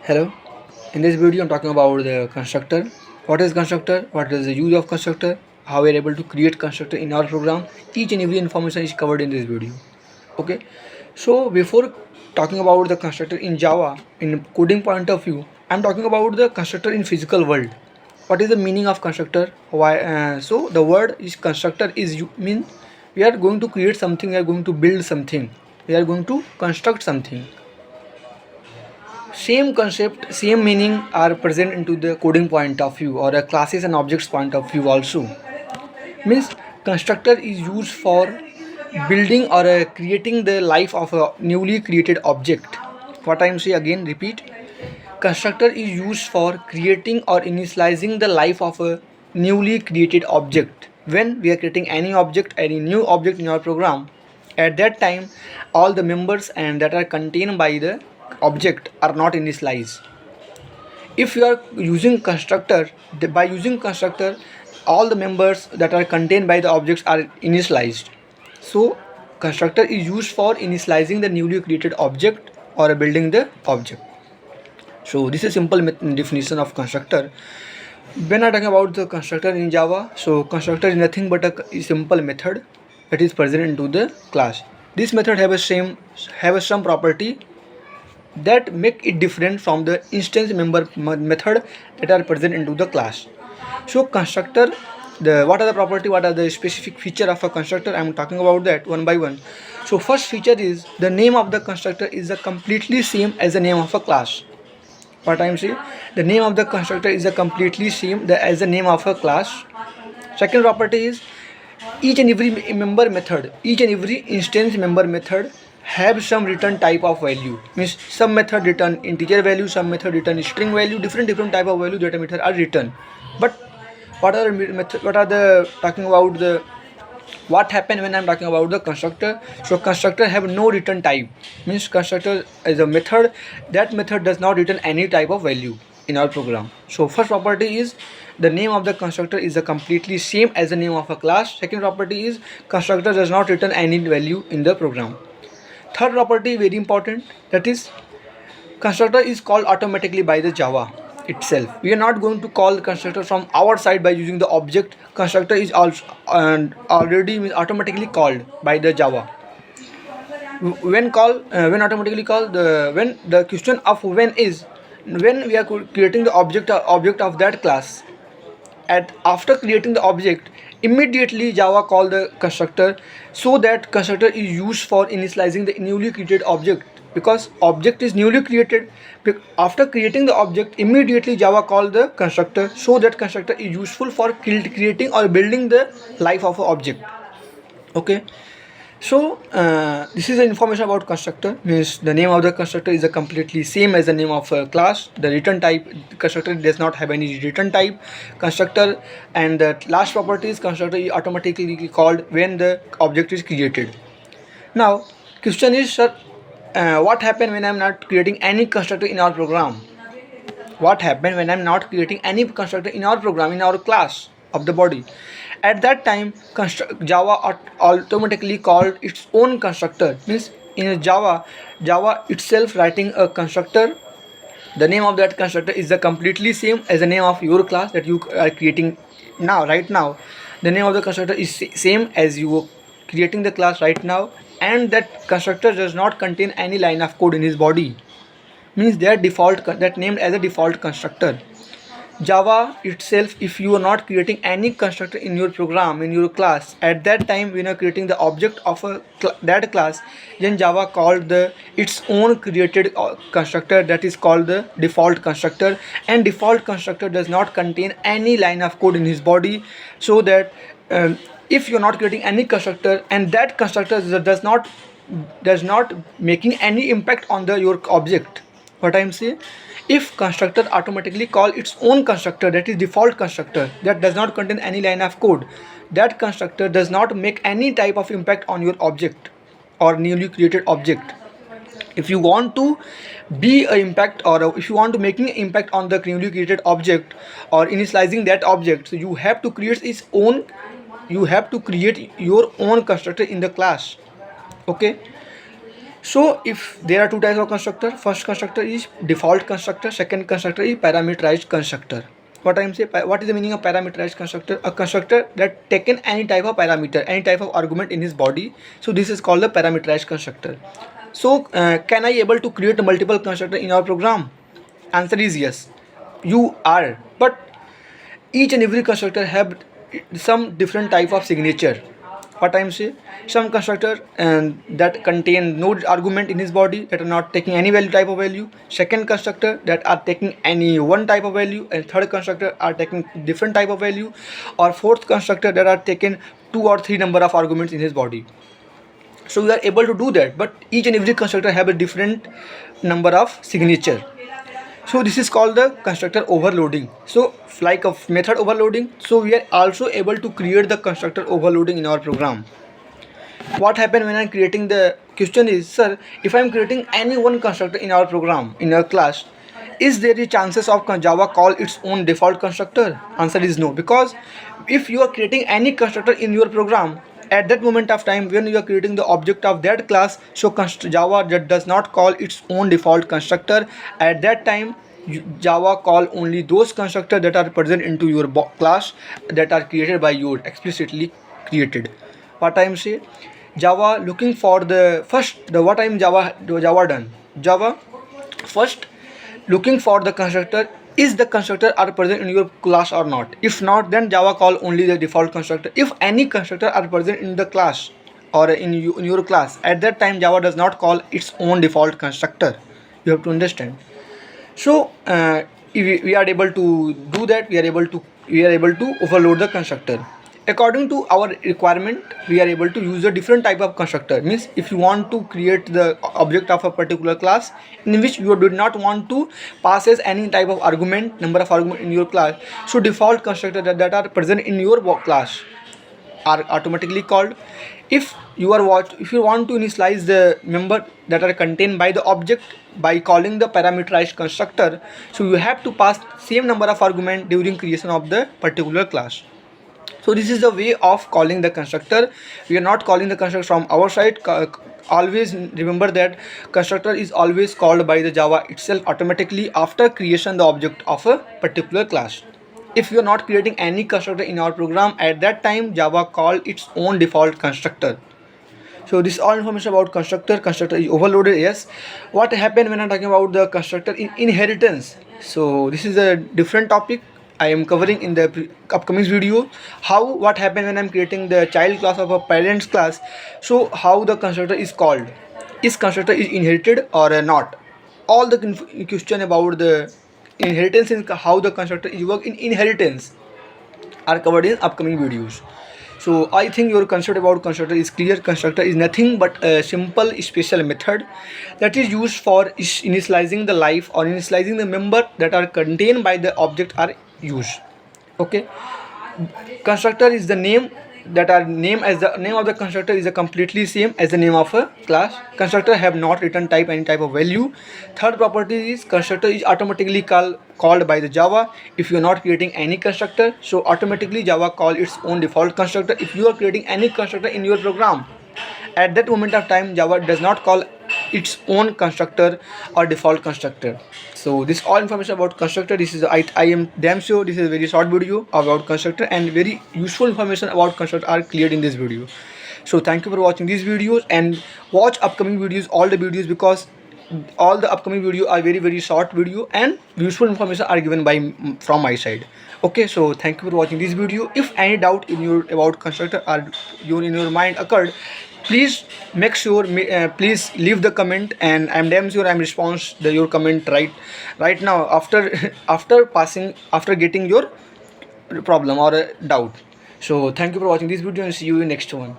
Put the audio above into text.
Hello. In this video, I'm talking about the constructor. What is constructor? What is the use of constructor? How we are able to create constructor in our program. Each and every information is covered in this video. Okay. So before talking about the constructor in Java, in coding point of view, I'm talking about the constructor in physical world. What is the meaning of constructor? Why? So the word is constructor is mean we are going to create something. We are going to build something. We are going to construct something. Same concept, same meaning are present into the coding point of view or a classes and objects point of view also. Means constructor is used for building or creating the life of a newly created object. What I am saying again, repeat. Constructor is used for creating or initializing the life of a newly created object. When we are creating any object, any new object in our program, at that time all the members and that are contained by the object are not initialized. If you are using constructor, by using constructor all the members that are contained by the objects are initialized. So constructor is used for initializing the newly created object or building the object. So this is simple definition of constructor. When I talk about the constructor in Java, so constructor is nothing but a simple method that is present into the class. This method have a some property that make it different from the instance member method that are present into the class. So constructor, what are the property, what are the specific feature of a constructor? I am talking about that one by one. So first feature is the name of the constructor is a completely same as the name of a class. What I am saying, the name of the constructor is a completely same as the name of a class. Second property is each and every member method, each and every instance member method have some return type of value. Means some method return integer value, some method return string value, different type of value that method are written. But what are the talking about the what happen when I'm talking about the constructor? So constructor have no return type. Means constructor is a method, that method does not return any type of value in our program. So first property is the name of the constructor is a completely same as the name of a class. Second property is constructor does not return any value in the program. Third property very important, that is constructor is called automatically by the Java itself. We are not going to call the constructor from our side by using the object. Constructor is also already automatically called by the Java. When automatically called, when the question of when is when we are creating the object of that class. After creating the object, immediately Java call the constructor, so that constructor is used for initializing the newly created object. Because object is newly created, after creating the object immediately Java call the constructor, so that constructor is useful for creating or building the life of an object. Okay. So this is the information about constructor. Means the name of the constructor is a completely same as the name of a class. The return type, constructor does not have any return type. Constructor, and the last property is constructor is automatically called when the object is created. Now question is, sir, what happen when I am not creating any constructor in our program? What happen when I am not creating any constructor in our program, in our class of the body? At that time Java automatically called its own constructor. Means in Java itself writing a constructor, the name of that constructor is the completely same as the name of your class that you are creating now. Right now the name of the constructor is same as you creating the class right now, and that constructor does not contain any line of code in his body. Means that named as a default constructor. Java itself, if you are not creating any constructor in your program, in your class, at that time when you are creating the object of that class, then Java called its own created constructor, that is called the default constructor. And default constructor does not contain any line of code in his body, so that if you are not creating any constructor and that constructor does not making any impact on your object. What I am saying, if constructor automatically call its own constructor, that is default constructor, that does not contain any line of code, that constructor does not make any type of impact on your object or newly created object. If you want to be an impact, or if you want to making an impact on the newly created object or initializing that object, so you have to create your own constructor in the class. Okay. So if there are two types of constructor, first constructor is default constructor, second constructor is parameterized constructor. What I'm saying, what is the meaning of parameterized constructor? A constructor that taken any type of parameter, any type of argument in his body. So this is called the parameterized constructor. So can I able to create multiple constructor in our program? Answer is yes, you are. But each and every constructor have some different type of signature. What I'm saying, some constructor and that contain no argument in his body, that are not taking any value type of value, second constructor that are taking any one type of value, and third constructor are taking different type of value, or fourth constructor that are taken two or three number of arguments in his body. So we are able to do that, but each and every constructor have a different number of signature. So this is called the constructor overloading. So like a method overloading, so we are also able to create the constructor overloading in our program. What happened when I'm creating, the question is, sir, if I'm creating any one constructor in our program, in our class, is there a chances of Java call its own default constructor? Answer is no, because if you are creating any constructor in your program, at that moment of time when you are creating the object of that class, so Java that does not call its own default constructor. At that time Java call only those constructors that are present into your class, that are created by you, explicitly created. What I am saying, Java looking for the first, the what I am Java done, Java first looking for the constructor, is the constructor are present in your class or not. If not, then Java call only the default constructor. If any constructor are present in the class or in your class, at that time Java does not call its own default constructor. You have to understand. So if we are able to do that, we are able to overload the constructor according to our requirement. We are able to use a different type of constructor. Means if you want to create the object of a particular class in which you do not want to passes any type of argument, number of argument in your class, so default constructor that are present in your class are automatically called. If if you want to initialize the member that are contained by the object by calling the parameterized constructor, so you have to pass same number of argument during creation of the particular class. So this is the way of calling the constructor. We are not calling the constructor from our side. Always remember that constructor is always called by the Java itself automatically after creation the object of a particular class. If you are not creating any constructor in our program, at that time Java call its own default constructor. So this is all information about constructor. Constructor is overloaded. Yes. What happened when I'm talking about the constructor in inheritance? So this is a different topic I am covering in the upcoming video. What happened when I'm creating the child class of a parents class? So how the constructor is called? Is constructor is inherited or not? All the question about the inheritance and how the constructor is work in inheritance are covered in upcoming videos. So I think your concept about constructor is clear. Constructor is nothing but a simple special method that is used for initializing the life or initializing the member that are contained by the object are used. Okay, constructor is the name, that are name as the name of the constructor is a completely same as the name of a class. Constructor have not return type any type of value. Third property is constructor is automatically called by the Java. If you are not creating any constructor, so automatically Java call its own default constructor. If you are creating any constructor in your program, at that moment of time Java does not call its own constructor or default constructor. So this all information about constructor. This is I am damn sure this is a very short video about constructor, and very useful information about constructor are cleared in this video. So thank you for watching these videos, and watch upcoming videos, all the videos, because all the upcoming video are very short video and useful information are given by from my side. Okay, so thank you for watching this video. If any doubt in your about constructor or in your mind occurred, please make sure please leave the comment, and I'm damn sure I'm response your comment right now after after getting your problem or doubt. So thank you for watching this video, and see you in next one.